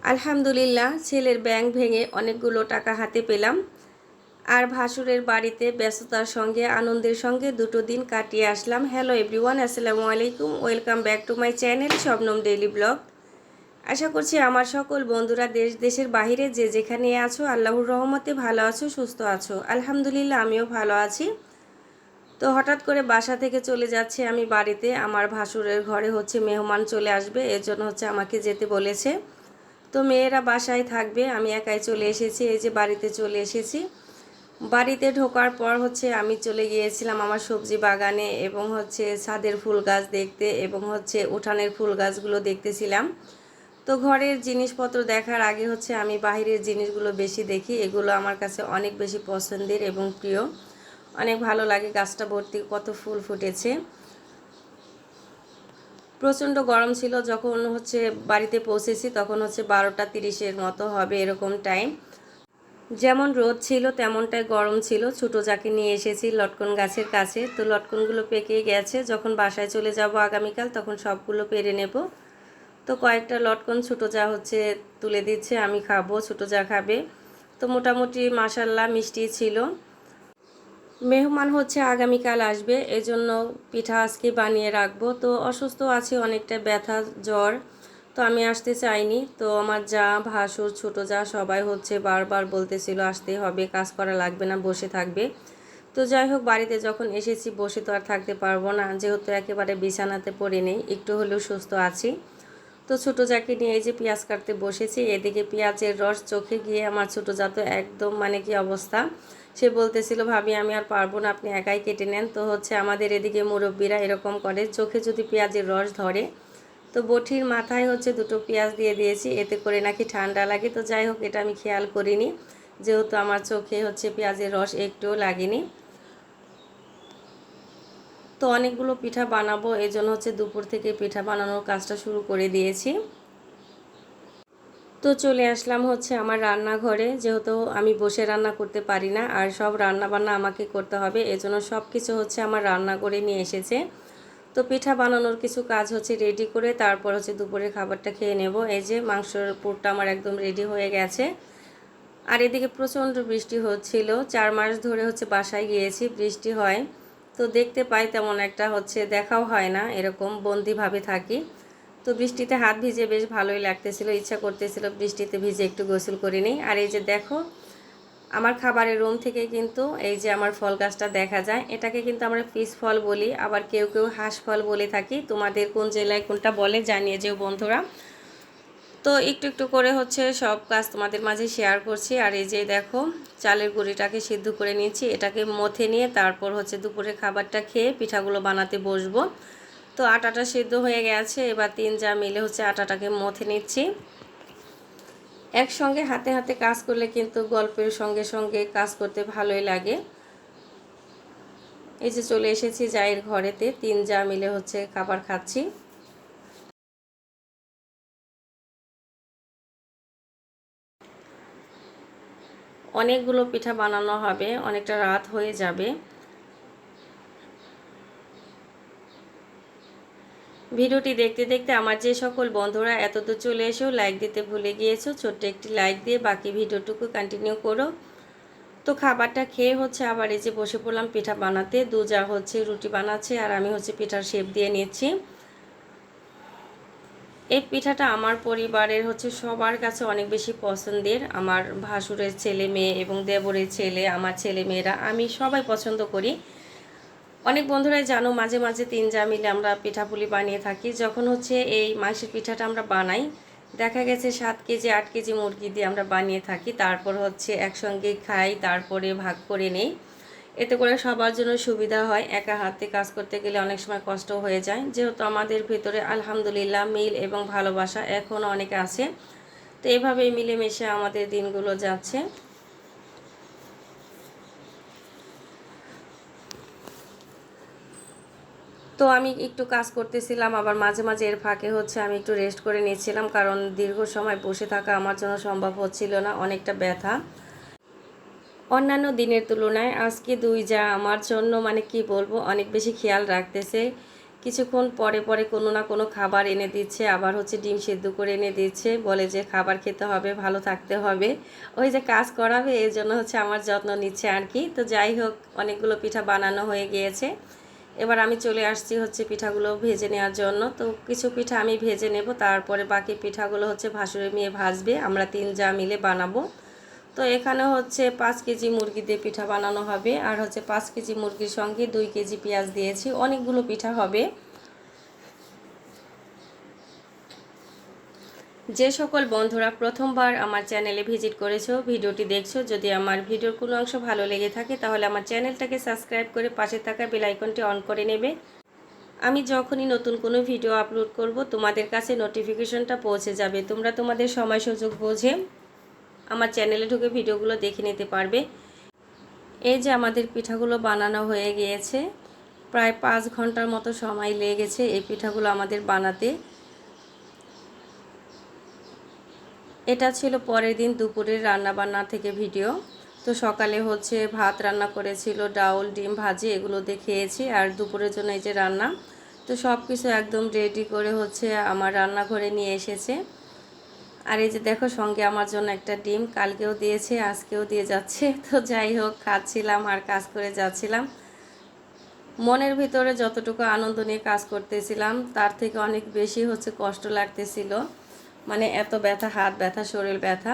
আলহামদুলিল্লাহ, ছেলের ব্যাংক ভেঙে অনেকগুলো টাকা হাতে পেলাম। আর ভাসুরের বাড়িতে ব্যস্ততার সঙ্গে আনন্দের সঙ্গে দুটো দিন কাটিয়ে আসলাম। হ্যালো এভরিওয়ান, আসসালামু আলাইকুম, welcome back to my channel Shabnam daily blog. আশা করছি আমার সকল বন্ধুরা দেশের বাইরে যে যেখানে আছো আল্লাহর রহমতে ভালো আছো, সুস্থ আছো। আলহামদুলিল্লাহ, আমিও ভালো আছি। তো হঠাৎ করে বাসা থেকে চলে যাচ্ছে আমি বাড়িতে। আমার ভাসুরের ঘরে মেহমান চলে আসবে, এর জন্য আমাকে যেতে বলেছে। তো মেয়েরা বাসায় থাকবে, আমি একাই চলে এসেছি। এই যে বাড়িতে চলে এসেছি। বাড়িতে ঢোকার পর আমি চলে গিয়েছিলাম আমার সবজি বাগানে এবং ছাদের ফুল গাছ দেখতে এবং উঠানের ফুল গাছগুলো দেখতেছিলাম। তো ঘরের জিনিসপত্র দেখার আগে আমি বাহিরের জিনিসগুলো বেশি দেখি। এগুলো আমার কাছে অনেক বেশি পছন্দের এবং প্রিয়। অনেক ভালো লাগে, গাছটা ভর্তি কত ফুল ফুটেছে। প্রচণ্ড গরম ছিল যখন বাড়িতে পৌঁছেছি, তখন 12টা 30-এর মতো হবে এরকম টাইম। যেমন রোদ ছিল তেমনটাই গরম ছিল। ছোটো যাকে নিয়ে এসেছি লটকন গাছের কাছে, তো লটকনগুলো পেকে গেছে। যখন বাসায় চলে যাব আগামীকাল, তখন সবগুলো পেরে নেব। তো কয়েকটা লটকন ছোটো যা তুলে দিচ্ছে, আমি খাবো, ছোটো যা খাবে। তো মোটামুটি মাশাল্লাহ মিষ্টি ছিল। মেহমান আগামীকাল আসবে, এজন্য পিঠা আজকে বানিয়ে রাখবো। তো অসুস্থ আছে, অনেকটা ব্যথা জ্বর, তো আমি আসতে চাইনি। তো আমার যা ভাসুর ছোটো যা সবাই বারবার বলতেছিল আসতে হবে, কাজ করা লাগবে না, বসে থাকবে। তো যাই হোক, বাড়িতে যখন এসেছি বসে তো আর থাকতে পারবো না, যেহেতু একেবারে বিছানাতে পড়ে নেই, একটু হলেও সুস্থ আছি। তো ছোটো যাকে নিয়ে এই যে পেঁয়াজ কাটতে বসেছি। এদিকে পেঁয়াজের রস চোখে গিয়ে আমার ছোটো যা তো একদম কি অবস্থা। সে বলতেছিল ভাবি আমি আর পারবো না, আপনি একাই কেটে নেন। তো আমাদের এদিকে মুরব্বীরা এরকম করে, চোখে যদি পেঁয়াজের রস ধরে তো বটির মাথায় দুটো পেঁয়াজ দিয়ে দিয়েছি, এতে করে নাকি ঠান্ডা লাগে। তো যাই হোক, এটা আমি খেয়াল করিনি, যেহেতু আমার চোখে পেঁয়াজের রস একটুও লাগেনি। তো অনেকগুলো পিঠা বানাবো, এই জন্য দুপুর থেকে পিঠা বানানোর কাজটা শুরু করে দিয়েছি। তো চলে আসলাম আমার রান্নাঘরে, যেহেতু আমি বসে রান্না করতে পারি না, আর সব রান্না বান্না আমাকে করতে হবে, এজন্য সব কিছু আমার রান্নাঘরে নিয়ে এসেছে। তো পিঠা বানানোর কিছু কাজ রেডি করে তারপর দুপুরের খাবারটা খেয়ে নেব। এই যে মাংসের পুরটা আমার একদম রেডি হয়ে গেছে। আর এদিকে প্রচণ্ড বৃষ্টি হচ্ছিল, 4 মাস ধরে বাসায় গিয়েছি, বৃষ্টি হয়। তো দেখতে পাই তেমন একটা দেখাও হয় না, এরকম বন্দিভাবে থাকি। তো বৃষ্টিতে হাত ভিজে বেশ ভালোই লাগতেছিল, ইচ্ছা করতেছিল বৃষ্টিতে ভিজে একটু গোসল করে নিই। আর এই যে দেখো, আমার খাবারের রুম থেকে কিন্তু এই যে আমার ফল গাছটা দেখা যায়। এটাকে কিন্তু আমরা পিস ফল বলি, আবার কেউ কেউ হাঁস ফল বলে থাকি। তোমাদের কোন জেলায় কোনটা বলে জানিয়ে যেও বন্ধুরা। তো একটু একটু করে সব কাজ তোমাদের মাঝে শেয়ার করছি। আর এই যে দেখো, চালের গুঁড়িটাকে সিদ্ধ করে নিয়েছি, এটাকে মথে নিয়ে তারপর দুপুরে খাবারটা খেয়ে পিঠাগুলো বানাতে বসবো। তো আটাটা সিদ্ধ হয়ে গেছে, এবার তিন যা মিলে আটাটাকে মথে নিচ্ছি। একসঙ্গে হাতে হাতে কাজ করলে কিন্তু গল্পের সঙ্গে সঙ্গে কাজ করতে ভালোই লাগে। এই যে চলে এসেছি জায়ের ঘরেতে, তিন যা মিলে খাবার খাচ্ছি। অনেকগুলো পিঠা বানানো হবে, অনেকটা রাত হয়ে যাবে। ভিডিওটি দেখতে দেখতে আমার যে সকল বন্ধুরা এতদূর চলে এসেও লাইক দিতে ভুলে গিয়েছো, ছোট্ট একটি লাইক দিয়ে বাকি ভিডিওটুকু কন্টিনিউ করো। তো খাবারটা খেয়ে আবার এই যে বসে পড়লাম পিঠা বানাতে। দুজা রুটি বানাচ্ছে আর আমি পিঠার শেপ দিয়ে নিচ্ছি। এই পিঠাটা আমার পরিবারের সবার কাছে অনেক বেশি পছন্দের। আমার ভাসুরের ছেলে মেয়ে এবং দেবরের ছেলে, আমার ছেলে মেয়েরা, আমি সবাই পছন্দ করি। অনেক বন্ধুরাই জানো মাঝে মাঝে তিন যা মিলে আমরা পিঠাপুলি বানিয়ে থাকি। যখন এই মাংসের পিঠাটা আমরা বানাই, দেখা গেছে 7 কেজি 8 কেজি মুরগি দিয়ে আমরা বানিয়ে থাকি। তারপর একসঙ্গে খাই, তারপরে ভাগ করে নেই। এতে করে সবার জন্য সুবিধা হয়, একা হাতে কাজ করতে গেলে অনেক সময় কষ্ট হয়ে যায়। যেহেতু আমাদের ভিতরে আলহামদুলিল্লাহ মিল এবং ভালোবাসা এখনও অনেক আছে, তো এভাবেই মিলেমিশে আমাদের দিনগুলো যাচ্ছে। তো আমি একটু কাজ করতেছিলাম, আবার মাঝে মাঝে এর ফাঁকে আমি একটু রেস্ট করে নিচ্ছিলাম, কারণ দীর্ঘ সময় বসে থাকা আমার জন্য সম্ভব হচ্ছিল না, অনেকটা ব্যথা। অন্যান্য দিনের তুলনায় আজকে দুই যা আমার জন্য কি বলবো, অনেক বেশি খেয়াল রাখতেছে। কিছুক্ষণ পরে পরে কোনো না কোনো খাবার এনে দিচ্ছে, আবার হচ্ছে ডিম সেদ্ধ করে এনে দিচ্ছে, বলে যে খাবার খেতে হবে, ভালো থাকতে হবে, ওই যে কাজ করাবে, এই জন্য হচ্ছে আমার যত্ন নিচ্ছে আর কি। তো যাই হোক, অনেকগুলো পিঠা বানানো হয়ে গিয়েছে। এবার আমি চলে আসছি হচ্ছে পিঠাগুলো ভেজে নেওয়ার জন্য। তো কিছু পিঠা আমি ভেজে নেব, তারপরে বাকি পিঠাগুলো হচ্ছে ভাসুরে মেয়ে ভাজবে, আমরা 3 যা মিলে বানাবো। তো এখানে হচ্ছে 5 কেজি মুরগি দিয়ে পিঠা বানানো হবে, আর হচ্ছে 5 কেজি মুরগির সঙ্গে 2 কেজি পেঁয়াজ দিয়েছি, অনেকগুলো পিঠা হবে। যে সকল বন্ধুরা প্রথমবার আমার চ্যানেলে ভিজিট করেছো, ভিডিওটি দেখছো, যদি আমার ভিডিওর কোনো অংশ ভালো লেগে থাকে তাহলে আমার চ্যানেলটাকে সাবস্ক্রাইব করে পাশে থাকা বেল আইকনটি অন করে নেবে। আমি যখনই নতুন কোনো ভিডিও আপলোড করব তোমাদের কাছে নোটিফিকেশনটা পৌঁছে যাবে, তোমরা তোমাদের সময় সুযোগ বুঝে আমার চ্যানেলে ঢুকে ভিডিওগুলো দেখে নিতে পারবে। এই যে আমাদের পিঠাগুলো বানানো হয়ে গিয়েছে, প্রায় 5 ঘন্টার মতো সময় লেগেছে এই পিঠাগুলো আমাদের বানাতে। এটা ছিল পরের দিন দুপুরের রান্নাবান্না থেকে ভিডিও। তো সকালে হচ্ছে ভাত রান্না করেছিল, ডাউল, ডিম ভাজি, এগুলো দিয়ে খেয়েছি, আর দুপুরের জন্য এই যে রান্না। তো সব কিছু একদম রেডি করে হচ্ছে আমার রান্নাঘরে নিয়ে এসেছে। আর এই যে দেখো, সঙ্গে আমার জন্য একটা ডিম কালকেও দিয়েছে, আজকেও দিয়ে যাচ্ছে। তো যাই হোক, খাচ্ছিলাম আর কাজ করে যাচ্ছিলাম। মনের ভিতরে যতটুকু আনন্দ নিয়ে কাজ করতেছিলাম তার থেকে অনেক বেশি হচ্ছে কষ্ট লাগতেছিল, মানে এত ব্যথা, হাত ব্যথা, শরীর ব্যথা।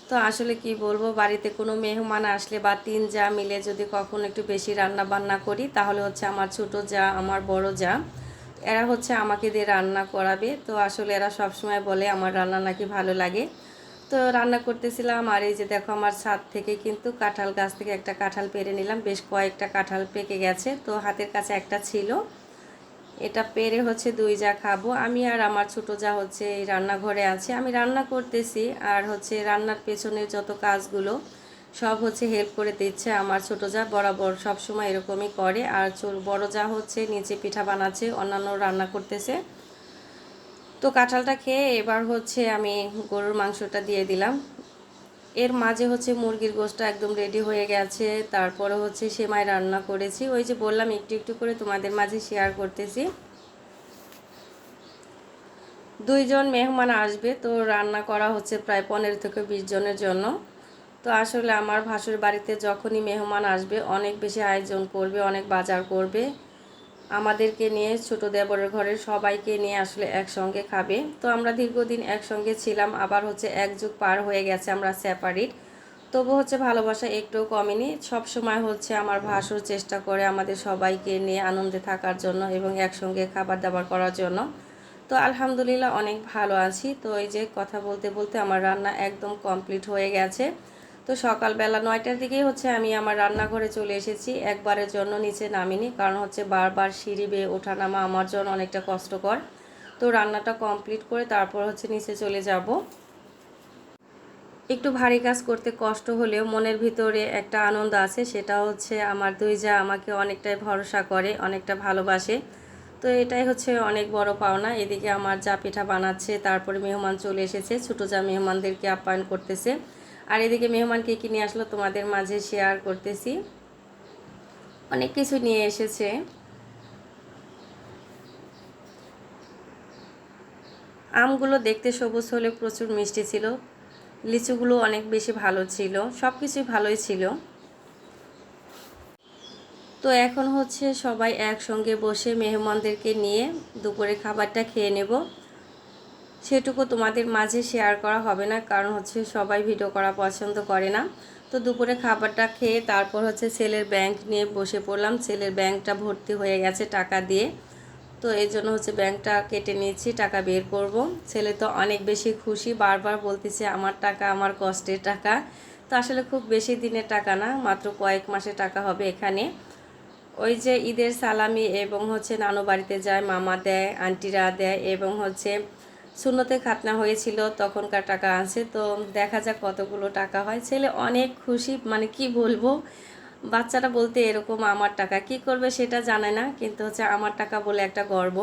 তো আসলে কি বলবো, বাড়িতে কোনো মেহমান আসলে বা 3 যা মিলে যদি কখনো একটু বেশি রান্না বান্না করি, তাহলে হচ্ছে আমার ছোটো যা, আমার বড় যা, এরা হচ্ছে আমাকে দিয়ে রান্না করাবে। তো আসলে এরা সব সময় বলে আমার রান্না নাকি ভালো লাগে। তো রান্না করতেছিলাম, আর এই যে দেখো, আমার ছাদ থেকে কিন্তু কাঁঠাল গাছ থেকে একটা কাঁঠাল পেড়ে নিলাম, বেশ কয়েকটা কাঁঠাল পেকে গেছে, তো হাতের কাছে একটা ছিল, এটা পেরে হচ্ছে 2 যা খাবো। আমি আর আমার ছোটো যা হচ্ছে এই রান্নাঘরে আছে, আমি রান্না করতেছি, আর হচ্ছে রান্নার পেছনে যত কাজগুলো সব হচ্ছে হেল্প করে দিচ্ছে আমার ছোটো যা, বরাবর সব সময় এরকমই করে। আর বড় যা হচ্ছে নিচে পিঠা বানাচ্ছে, অন্যান্য রান্না করতেছে। তো কাঁঠালটা খেয়ে এবার হচ্ছে আমি গরুর মাংসটা দিয়ে দিলাম। এর মাঝে হচ্ছে মুরগির গোশটা একদম রেডি হয়ে গেছে, তারপরে হচ্ছে সেমাই রান্না করেছি, ওই যে বললাম একটু একটু করে তোমাদের মাঝে শেয়ার করতেছি। 2 জন মেহমান আসবে, তো রান্না করা হচ্ছে প্রায় 15 থেকে 20 জনের জন্য। তো আসলে আমার ভাসুর বাড়িতে যখনই মেহমান আসবে অনেক বেশি আয়োজন করবে, অনেক বাজার করবে, আমাদেরকে নিয়ে, ছোটো দেবরের ঘরের সবাইকে নিয়ে আসলে একসঙ্গে খাবে। তো আমরা দীর্ঘদিন একসঙ্গে ছিলাম, আবার হচ্ছে এক যুগ পার হয়ে গেছে আমরা সেপারেট, তবু হচ্ছে ভালোবাসা একটুও কমেনি। সব সময় হচ্ছে আমার ভাসুর চেষ্টা করে আমাদের সবাইকে নিয়ে আনন্দে থাকার জন্য এবং একসঙ্গে খাবার দাবার করার জন্য। তো আলহামদুলিল্লাহ অনেক ভালো আছি। তো এই যে কথা বলতে বলতে আমার রান্না একদম কমপ্লিট হয়ে গেছে। তো সকালবেলা 9টার দিকেই হচ্ছে আমি আমার রান্নাঘরে চলে এসেছি, একবারের জন্য নিচে নামিনি, কারণ হচ্ছে বারবার সিঁড়ি বেয়ে ওঠা নামা আমার জন্য অনেকটা কষ্টকর। তো রান্নাটা কমপ্লিট করে তারপর হচ্ছে নিচে চলে যাব। একটু ভারী কাজ করতে কষ্ট হলেও মনের ভিতরে একটা আনন্দ আছে, সেটা হচ্ছে আমার 2 যা আমাকে অনেকটাই ভরসা করে, অনেকটা ভালোবাসে। তো এটাই হচ্ছে অনেক বড় পাওনা। এদিকে আমার যা পিঠা বানাচ্ছে, তারপরে মেহমান চলে এসেছে, ছোটো যা মেহমানদেরকে আপ্যায়ন করতেছে, আর এদিকে মেহমানকে কি নিয়ে আসলো তোমাদের মাঝে শেয়ার করতেছি। অনেক কিছু নিয়ে এসেছে। আমগুলো দেখতে সবুজ হলে প্রচুর মিষ্টি ছিল, লিচুগুলো অনেক বেশি ভালো ছিল, সব কিছুই ভালোই ছিল। তো এখন হচ্ছে সবাই একসঙ্গে বসে মেহমানদেরকে নিয়ে দুপুরে খাবারটা খেয়ে নেব। সেটুকু তোমাদের মাঝে শেয়ার করা হবে না, কারণ হচ্ছে সবাই ভিডিও করা পছন্দ করে না। তো দুপুরে খাবারটা খেয়ে তারপর হচ্ছে ছেলের ব্যাংক নিয়ে বসে পড়লাম, ছেলের ব্যাংকটা ভর্তি হয়ে গেছে টাকা দিয়ে। তো এই জন্য হচ্ছে ব্যাংকটা কেটে নিয়েছি, টাকা বের করব। ছেলে তো অনেক বেশি খুশি, বারবার বলতেছে আমার টাকা, আমার কষ্টের টাকা। তো আসলে খুব বেশি দিনের টাকা না, মাত্র কয়েক মাসের টাকা হবে এখানে। ওই যে ঈদের সালামি এবং হচ্ছে নানু বাড়িতে যায়, মামা দেয়, আন্টিরা দেয়, এবং হচ্ছে সুন্নতে খাতনা হয়েছিল তখনকার টাকা আছে। তো দেখা যাক কতগুলো টাকা হয়। ছেলে অনেক খুশি, মানে কি বলবো, বাচ্চারা বলতে এরকম, আমার টাকা কি করবে সেটা জানে না, কিন্তু হচ্ছে আমার টাকা বলে একটা গর্ব।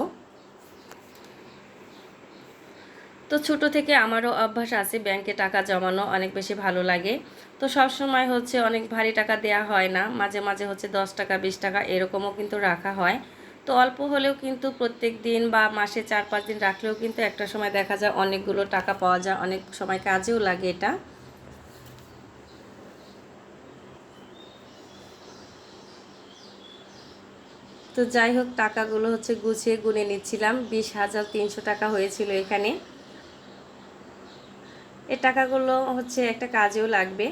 তো ছোট থেকে আমারও অভ্যাস আছে ব্যাংকে টাকা জমানো, অনেক বেশি ভালো লাগে। তো সব সময় হচ্ছে অনেক ভারী টাকা দেয়া হয় না, মাঝে মাঝে হচ্ছে 10 টাকা 20 টাকা এরকমও কিন্তু রাখা হয়। তো অল্প হলেও কিন্তু প্রত্যেক দিন বা মাসে 4-5 দিন রাখলেও কিন্তু একটা সময় দেখা যায় অনেকগুলো টাকা পাওয়া যায়, অনেক সময় কাজেও লাগে এটা। তো যাই হোক, টাকাগুলো হচ্ছে গুছিয়ে গুনে নিচ্ছিলাম। 20,300 টাকা হয়েছিল এখানে। এই টাকাগুলো হচ্ছে একটা কাজেও লাগবে।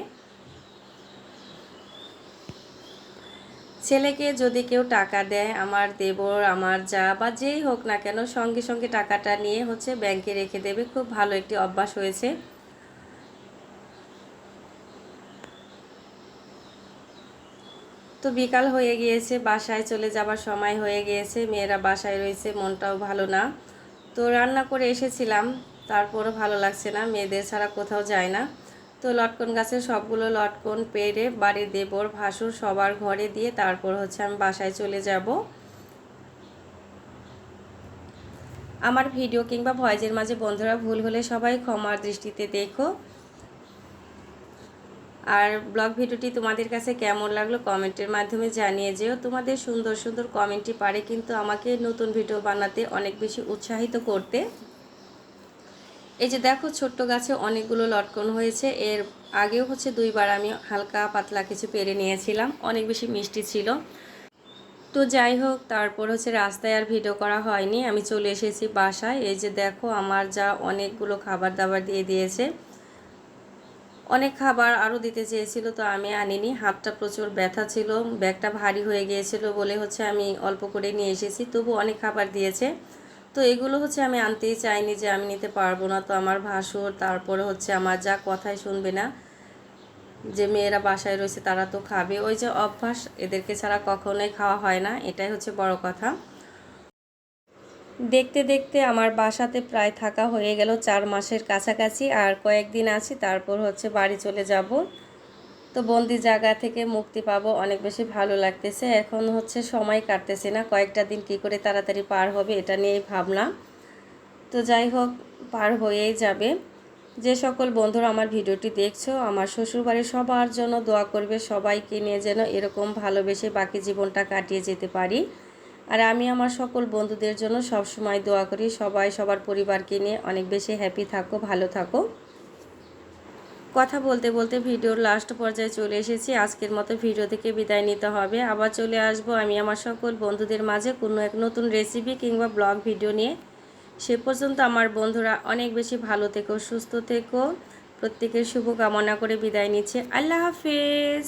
ছেলেকে যদি কেউ টাকা দেয়, আমার দেবর, আমার যা বা যেই হোক না কেন, সঙ্গে সঙ্গে টাকাটা নিয়ে হচ্ছে ব্যাংকে রেখে দেবে। খুব ভালো একটি অভ্যাস হয়েছে। তো বিকাল হয়ে গিয়েছে, বাসায় চলে যাবার সময় হয়ে গিয়েছে। মেয়েরা বাসায় রয়েছে, মনটাও ভালো না। তো রান্না করে এসেছিলাম, তারপরও ভালো লাগছে না, মেয়েদের ছাড়া কোথাও যায় না। তো লটকন গাছের সবগুলো লটকন পেড়ে বাড়ির দেবর ভাসুর সবার ঘরে দিয়ে তারপর হচ্ছে আমি বাসায় চলে যাব। আমার ভিডিও কিংবা ভয়েসের মাঝে বন্ধুরা ভুল হলে সবাই ক্ষমার দৃষ্টিতে দেখো। আর ব্লগ ভিডিওটি তোমাদের কাছে কেমন লাগলো কমেন্টের মাধ্যমে জানিয়ে যেও। তোমাদের সুন্দর সুন্দর কমেন্টই পারে কিন্তু আমাকে নতুন ভিডিও বানাতে অনেক বেশি উৎসাহিত করতে। এই যে দেখো, ছোট্ট গাছে অনেকগুলো লটকন হয়েছে। এর আগেও হচ্ছে 2বার আমি হালকা পাতলা কিছু পেরে নিয়েছিলাম, অনেক বেশি মিষ্টি ছিল। তো যাই হোক, তারপর হচ্ছে রাস্তায় আর ভিডিও করা হয়নি, আমি চলে এসেছি বাসায়। এই যে দেখো, আমার যা অনেকগুলো খাবার দাবার দিয়ে দিয়েছে। অনেক খাবার আরও দিতে চেয়েছিল, তো আমি আনিনি। হাতটা প্রচুর ব্যথা ছিল, ব্যাগটা ভারী হয়ে গিয়েছিল বলে হচ্ছে আমি অল্প করে নিয়ে এসেছি, তবু অনেক খাবার দিয়েছে। তো এগুলো হচ্ছে আমি আনতেই চাইনি যে আমি নিতে পারবো না। তো আমার ভাসুর, তারপরে হচ্ছে আমার যা কথাই শুনবে না, যে মেয়েরা বাসায় রয়েছে তারা তো খাবে, ওই যে অভ্যাস, এদেরকে ছাড়া কখনোই খাওয়া হয় না, এটাই হচ্ছে বড় কথা। দেখতে দেখতে আমার বাসাতে প্রায় থাকা হয়ে গেল 4 মাসের কাছাকাছি। আর কয়েকদিন আছি, তারপর হচ্ছে বাড়ি চলে যাব। তো বন্দি জায়গা থেকে মুক্তি পাবো, অনেক বেশি ভালো লাগতেছে। এখন হচ্ছে সময় কাটতেছে না, কয়েকটা দিন কি করে তাড়াতাড়ি পার হবে এটা নিয়েই ভাবনা। তো যাই হোক, পার হয়েই যাবে। যে সকল বন্ধুরা আমার ভিডিওটি দেখছো, আমার শ্বশুরবাড়ির সবার জন্য দোয়া করবে, সবাইকে নিয়ে যেন এরকম ভালোবেসে বাকি জীবনটা কাটিয়ে যেতে পারি। আর আমি আমার সকল বন্ধুদের জন্য সবসময় দোয়া করি, সবাই সবার পরিবারকে নিয়ে অনেক বেশি হ্যাপি থাকো, ভালো থাকো। কথা বলতে বলতে ভিডিওর লাস্ট পর্যায়ে চলে এসেছি। আজকের মতো ভিডিও থেকে বিদায় নিতে হবে। আবার চলে আসব আমি আমার সকল বন্ধুদের মাঝে কোনো এক নতুন রেসিপি কিংবা ব্লগ ভিডিও নিয়ে। সে পর্যন্ত আমার বন্ধুরা অনেক বেশি ভালো থেকো, সুস্থ থেকো। প্রত্যেকের শুভ কামনা করে বিদায় নিচ্ছে। আল্লাহ হাফেজ।